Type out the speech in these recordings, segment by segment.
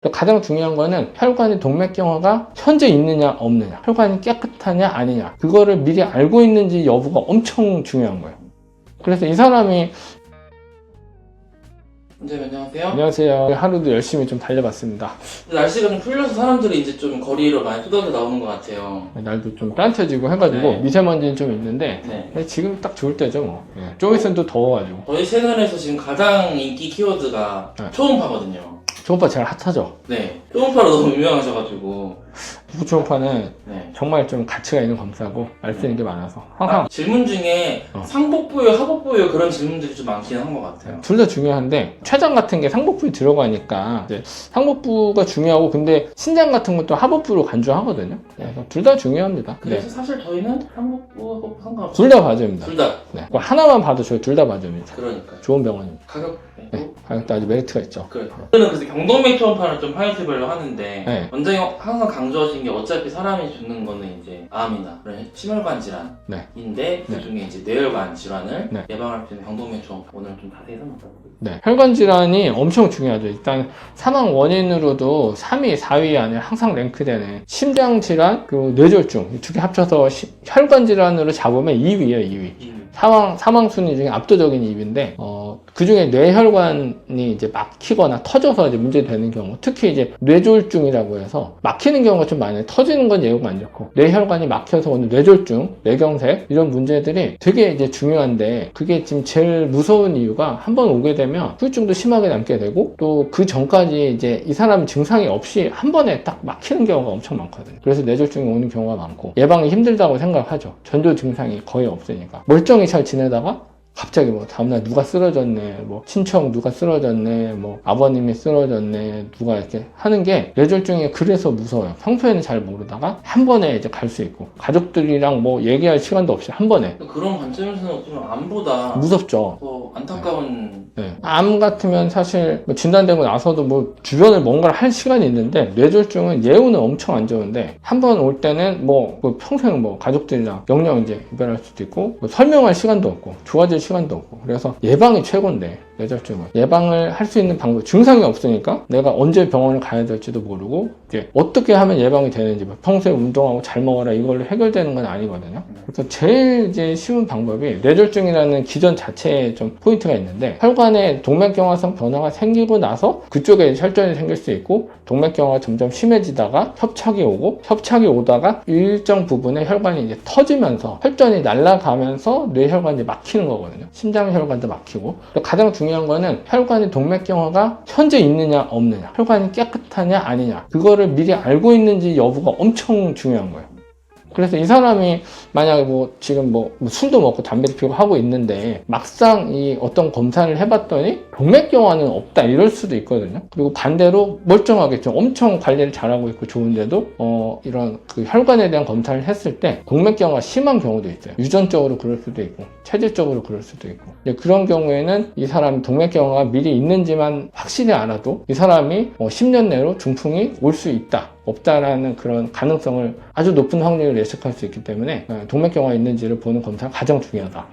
가장 중요한 거는 혈관의 동맥경화가 현재 있느냐 없느냐, 혈관이 깨끗하냐 아니냐, 그거를 미리 알고 있는지 여부가 엄청 중요한 거예요. 그래서 이 사람이 선생님 안녕하세요. 안녕하세요. 하루도 열심히 좀 달려봤습니다. 날씨가 좀 풀려서 사람들이 이제 좀 거리로 많이 쏟아져 나오는 것 같아요. 날도 좀 따뜻해지고 해가지고 네. 미세먼지는 좀 있는데 네. 지금 딱 좋을 때죠 뭐. 좀 있으면 또 더워가지고. 저희 채널에서 지금 가장 인기 키워드가 네. 초음파거든요. 초음파 제일 핫하죠. 네. 초음파로 너무 유명하셔가지고. 초음파는 네. 정말 좀 가치가 있는 검사고 알 수 있는 게 많아서 항상 질문 중에 상복부요, 하복부요 그런 질문들이 좀 많긴 한 것 같아요. 둘 다 중요한데 췌장 같은 게 상복부에 들어가니까 이제 상복부가 중요하고, 근데 신장 같은 것도 하복부로 간주하거든요. 그래서 둘 다 중요합니다. 그래서 사실 저희는 상복부, 하복부 상관없어요. 둘 다 봐줍니다. 둘 다. 네. 하나만 봐도 저희 둘 다 봐줍니다. 그러니까요. 좋은 병원입니다. 가격. 네. 가격도 아주 메리트가 있죠. 그렇죠. 저는 그래서 경동맥 초음파를 좀 파이트별로 하는데 네. 원장님 항상 강조하신 게 어차피 사람이 죽는 거는 이제 암이나 그런 심혈관 질환인데 그 중에 이제 뇌혈관 질환을 네. 예방할 수 있는 경동맥 초음파 오늘 좀 자세히 설명 부탁드립니다. 네. 혈관 질환이 엄청 중요하죠. 일단 사망 원인으로도 3위, 4위 안에 항상 랭크되는 심장 질환, 그리고 뇌졸중 이 두 개 합쳐서 혈관 질환으로 잡으면 2위예요, 2위. 사망 순위 중에 압도적인 2위인데, 그 중에 뇌혈관이 이제 막히거나 터져서 이제 문제되는 경우, 특히 이제 뇌졸중이라고 해서 막히는 경우가 좀 많아요. 터지는 건 예후가 안 좋고, 뇌혈관이 막혀서 오는 뇌졸중, 뇌경색, 이런 문제들이 되게 이제 중요한데, 그게 지금 제일 무서운 이유가 한 번 오게 되면 후유증도 심하게 남게 되고, 또 그 전까지 이제 이 사람 증상이 없이 한 번에 딱 막히는 경우가 엄청 많거든요. 그래서 뇌졸중이 오는 경우가 많고, 예방이 힘들다고 생각하죠. 전조 증상이 거의 없으니까. 멀쩡히 잘 지내다가 갑자기 뭐 다음날 누가 쓰러졌네, 뭐 친척 누가 쓰러졌네, 뭐 아버님이 쓰러졌네, 누가 이렇게 하는 게 뇌졸중이 그래서 무서워요. 평소에는 잘 모르다가 한 번에 이제 갈 수 있고, 가족들이랑 뭐 얘기할 시간도 없이 한 번에. 그런 관점에서는 어쩌면 암보다 무섭죠. 더 안타까운. 네. 암 같으면 사실 뭐 진단되고 나서도 뭐 주변을 뭔가를 할 시간이 있는데, 뇌졸중은 예후는 엄청 안 좋은데 한 번 올 때는 뭐 평생 뭐 가족들이랑 영영 이제 이별할 수도 있고, 뭐 설명할 시간도 없고 좋아질 시간도 없고, 그래서 예방이 최고인데, 뇌졸중은 예방을 할 수 있는 방법, 증상이 없으니까 내가 언제 병원을 가야 될지도 모르고, 이제 어떻게 하면 예방이 되는지, 뭐 평소에 운동하고 잘 먹어라 이걸로 해결되는 건 아니거든요. 그래서 제일 이제 쉬운 방법이, 뇌졸중이라는 기전 자체에 좀 포인트가 있는데, 혈관에 동맥경화성 변화가 생기고 나서 그쪽에 혈전이 생길 수 있고, 동맥경화가 점점 심해지다가 협착이 오다가 일정 부분에 혈관이 이제 터지면서 혈전이 날아가면서 뇌혈관이 막히는 거거든요. 심장혈관도 막히고. 가장 중요한 거는 혈관의 동맥경화가 현재 있느냐 없느냐, 혈관이 깨끗하냐 아니냐, 그거를 미리 알고 있는지 여부가 엄청 중요한 거예요. 그래서 이 사람이 만약에 뭐 지금 뭐 술도 먹고 담배도 피우고 하고 있는데, 막상 이 어떤 검사를 해봤더니 동맥경화는 없다 이럴 수도 있거든요. 그리고 반대로 멀쩡하겠죠. 엄청 관리를 잘하고 있고 좋은데도 이런 그 혈관에 대한 검사를 했을 때 동맥경화가 심한 경우도 있어요. 유전적으로 그럴 수도 있고 체질적으로 그럴 수도 있고. 그런 경우에는 이 사람이 동맥경화가 미리 있는지만 확실히 알아도 이 사람이 10년 내로 중풍이 올 수 있다 없다라는 그런 가능성을 아주 높은 확률을 예측할 수 있기 때문에 동맥경화 있는지를 보는 검사가 가장 중요하다.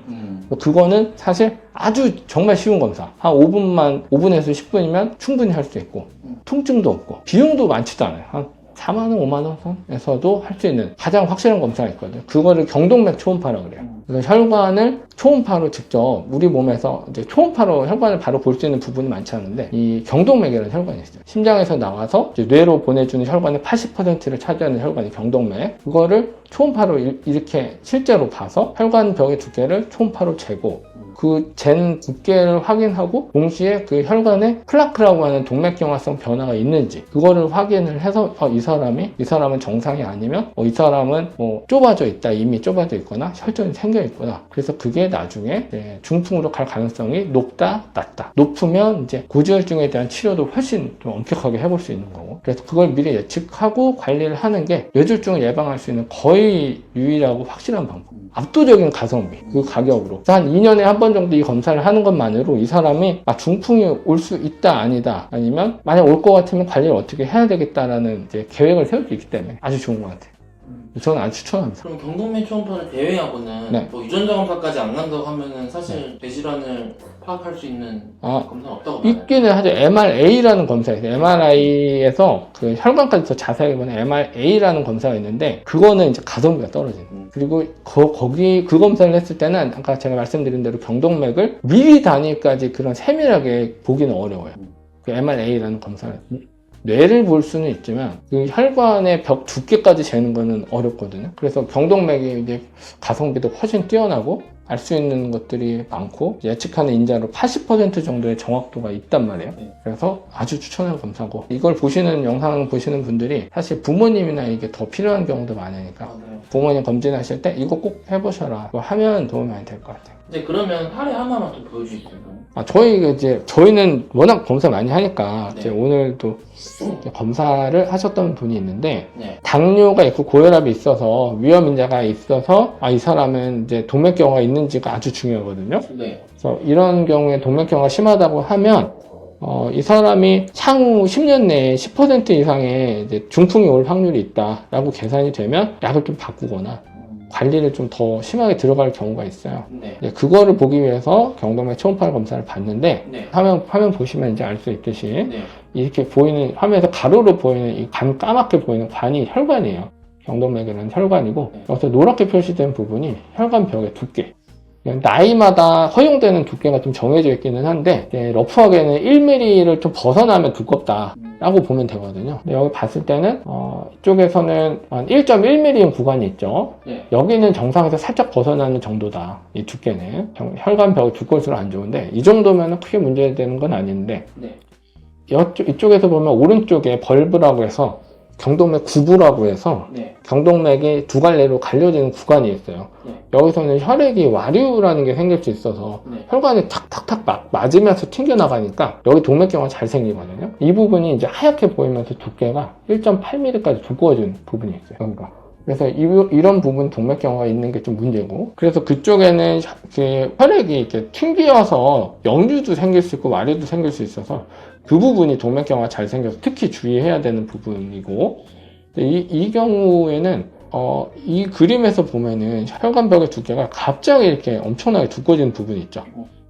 그거는 사실 아주 정말 쉬운 검사. 한 5분에서 10분이면 충분히 할 수 있고, 통증도 없고, 비용도 많지도 않아요. 한 4만원, 5만원 선에서도 할 수 있는 가장 확실한 검사가 있거든요. 그거를 경동맥 초음파라고 그래요. 그래서 혈관을 초음파로 직접 우리 몸에서 이제 초음파로 혈관을 바로 볼 수 있는 부분이 많지 않은데, 이 경동맥이라는 혈관이 있어요. 심장에서 나와서 이제 뇌로 보내주는 혈관의 80%를 차지하는 혈관이 경동맥. 그거를 초음파로 이렇게 실제로 봐서 혈관벽의 두께를 초음파로 재고, 그 잰 두께를 확인하고 동시에 그 혈관에 플라크라고 하는 동맥경화성 변화가 있는지 그거를 확인을 해서 이 사람은 정상이 아니면 이 사람은 뭐 좁아져 있다, 이미 좁아져 있거나 혈전이 생겨 있구나. 그래서 그게 나중에 중풍으로 갈 가능성이 높다, 낮다. 높으면 이제 고지혈증에 대한 치료도 훨씬 좀 엄격하게 해볼 수 있는 거고, 그래서 그걸 미리 예측하고 관리를 하는 게 뇌졸중을 예방할 수 있는 거의 유일하고 확실한 방법. 압도적인 가성비, 그 가격으로 한 2년에 한 번 정도 이 검사를 하는 것만으로 이 사람이 중풍이 올 수 있다 아니다, 아니면 만약 올 것 같으면 관리를 어떻게 해야 되겠다라는 이제 계획을 세울 수 있기 때문에 아주 좋은 것 같아요. 저는 아주 추천합니다. 그럼 경동맥 초음파를 제외하고는 네. 뭐 유전자 검사까지 안 간다고 하면은 사실 뇌질환을 파악할 수 있는 검사는 없다고 봐요. 있기는 하죠. MRA라는 검사가 있어요. MRI에서 그 혈관까지 더 자세하게 보는 MRA라는 검사가 있는데 그거는 이제 가성비가 떨어지는. 그리고 거기 그 검사를 했을 때는 아까 제가 말씀드린 대로 경동맥을 미리 단위까지 그런 세밀하게 보기는 어려워요. 그 MRA라는 검사를. 뇌를 볼 수는 있지만 그 혈관의 벽 두께까지 재는 거는 어렵거든요. 그래서 경동맥이 이제 가성비도 훨씬 뛰어나고 알 수 있는 것들이 많고 예측하는 인자로 80% 정도의 정확도가 있단 말이에요. 그래서 아주 추천하는 검사고 이걸 보시는 영상 보시는 분들이 사실 부모님이나 이게 더 필요한 경우도 많으니까 부모님 검진하실 때 이거 꼭 해보셔라. 이거 하면 도움이 많이 될 것 같아요. 이제 그러면 사례 하나만 좀 보여줄 수 있나요? 저희는 워낙 검사 많이 하니까 네. 이제 오늘도 검사를 하셨던 분이 있는데 네. 당뇨가 있고 고혈압이 있어서 위험 인자가 있어서 이 사람은 이제 동맥경화가 있는지가 아주 중요하거든요. 네. 그래서 이런 경우에 동맥경화가 심하다고 하면 이 사람이 향후 10년 내에 10% 이상의 이제 중풍이 올 확률이 있다라고 계산이 되면 약을 좀 바꾸거나 관리를 좀 더 심하게 들어갈 경우가 있어요. 네. 그거를 보기 위해서 경동맥 초음파 검사를 봤는데 네. 화면 보시면 이제 알 수 있듯이 네. 이렇게 보이는 화면에서 가로로 보이는 이 까맣게 보이는 관이 혈관이에요. 경동맥은 혈관이고 네. 여기서 노랗게 표시된 부분이 혈관벽의 두께. 나이마다 허용되는 두께가 좀 정해져 있기는 한데 러프하게는 1mm를 좀 벗어나면 두껍다라고 보면 되거든요. 근데 여기 봤을 때는 이쪽에서는 한 1.1mm인 구간이 있죠. 네. 여기는 정상에서 살짝 벗어나는 정도다. 이 두께는 혈관벽이 두꺼울수록 안 좋은데 이 정도면 크게 문제되는 건 아닌데 네. 이쪽에서 보면 오른쪽에 벌브라고 해서 경동맥 구부라고 해서 네. 경동맥이 두 갈래로 갈려지는 구간이 있어요. 네. 여기서는 혈액이 와류라는 게 생길 수 있어서 네. 혈관이 탁탁탁 맞으면서 튕겨나가니까 여기 동맥경화가 잘 생기거든요. 이 부분이 이제 하얗게 보이면서 두께가 1.8mm까지 두꺼워진 부분이 있어요. 여기가. 그래서 이런 부분 동맥경화가 있는 게 좀 문제고 그래서 그쪽에는 혈액이 이렇게 튕겨서 역류도 생길 수 있고 와류도 생길 수 있어서 그 부분이 동맥경화가 잘 생겨서 특히 주의해야 되는 부분이고 이 경우에는 이 그림에서 보면은 혈관벽의 두께가 갑자기 이렇게 엄청나게 두꺼워지는 부분이 있죠.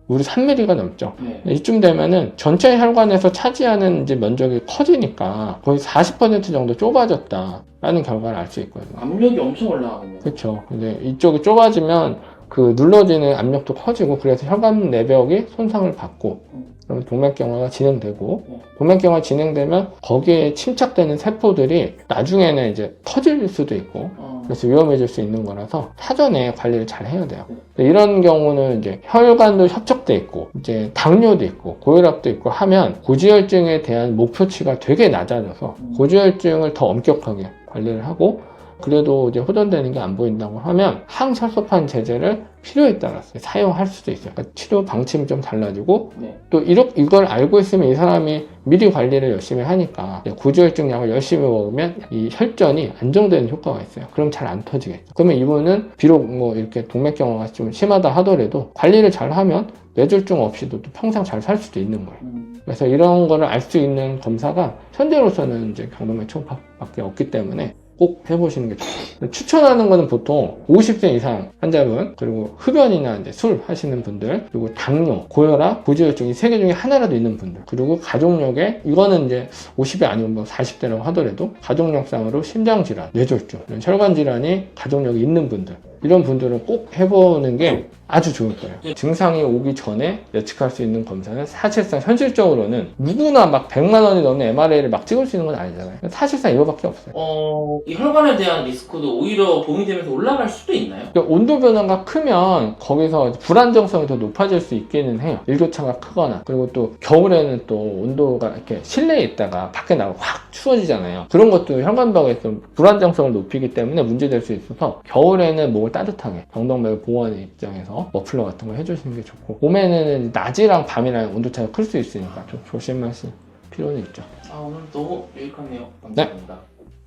우리 3mm가 넘죠. 네. 이쯤 되면은 전체 혈관에서 차지하는 이제 면적이 커지니까 거의 40% 정도 좁아졌다라는 결과를 알 수 있거든요. 압력이 엄청 올라가네요. 그렇죠. 근데 이쪽이 좁아지면 그 눌러지는 압력도 커지고 그래서 혈관 내벽이 손상을 받고 그러면 동맥경화가 진행되고 동맥경화 진행되면 거기에 침착되는 세포들이 나중에는 이제 터질 수도 있고 그래서 위험해질 수 있는 거라서 사전에 관리를 잘 해야 돼요. 이런 경우는 이제 혈관도 협착돼 있고 이제 당뇨도 있고 고혈압도 있고 하면 고지혈증에 대한 목표치가 되게 낮아져서 고지혈증을 더 엄격하게 관리를 하고 그래도 이제 호전되는 게 안 보인다고 하면 항혈소판 제제를 필요에 따라서 사용할 수도 있어요. 그러니까 치료 방침이 좀 달라지고 네. 또 이걸 알고 있으면 이 사람이 미리 관리를 열심히 하니까 고지혈증 약을 열심히 먹으면 이 혈전이 안정되는 효과가 있어요. 그럼 잘 안 터지겠죠. 그러면 이분은 비록 뭐 이렇게 동맥경화가 좀 심하다 하더라도 관리를 잘 하면 뇌졸중 없이도 또 평생 잘 살 수도 있는 거예요. 그래서 이런 거를 알 수 있는 검사가 현재로서는 이제 경동맥 초음파밖에 없기 때문에 꼭 해보시는 게 좋아요. 추천하는 거는 보통 50세 이상 환자분, 그리고 흡연이나 이제 술 하시는 분들, 그리고 당뇨, 고혈압, 고지혈증 이 세 개 중에 하나라도 있는 분들, 그리고 가족력에 이거는 이제 50이 아니고 뭐 40대라고 하더라도 가족력상으로 심장질환, 뇌졸중, 이런 혈관질환이 가족력이 있는 분들, 이런 분들은 꼭 해보는 게 아주 좋을 거예요. 증상이 오기 전에 예측할 수 있는 검사는 사실상 현실적으로는 누구나 막 100만 원이 넘는 MRA를 막 찍을 수 있는 건 아니잖아요. 사실상 이거밖에 없어요. 이 혈관에 대한 리스크도 오히려 봄이 되면서 올라갈 수도 있나요? 그러니까 온도 변화가 크면 거기서 불안정성이 더 높아질 수 있기는 해요. 일교차가 크거나 그리고 또 겨울에는 또 온도가 이렇게 실내에 있다가 밖에 나가고 확 추워지잖아요. 그런 것도 혈관벽에 좀 불안정성을 높이기 때문에 문제될 수 있어서 겨울에는 목을 따뜻하게 경동맥을 보호하는 입장에서 머플러 같은 거 해주시는 게 좋고 봄에는 낮이랑 밤이랑 온도차가 클 수 있으니까 좀 조심하실 필요는 있죠. 오늘 너무 유익하네요. 감사합니다.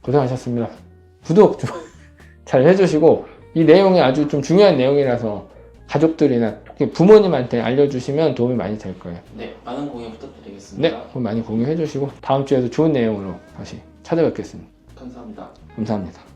고생하셨습니다. 구독 좀 잘 해주시고 이 내용이 아주 좀 중요한 내용이라서 가족들이나 특히 부모님한테 알려주시면 도움이 많이 될 거예요. 네, 많은 공유 부탁드리겠습니다. 네, 그럼 많이 공유해 주시고 다음 주에도 좋은 내용으로 다시 찾아뵙겠습니다. 감사합니다. 감사합니다.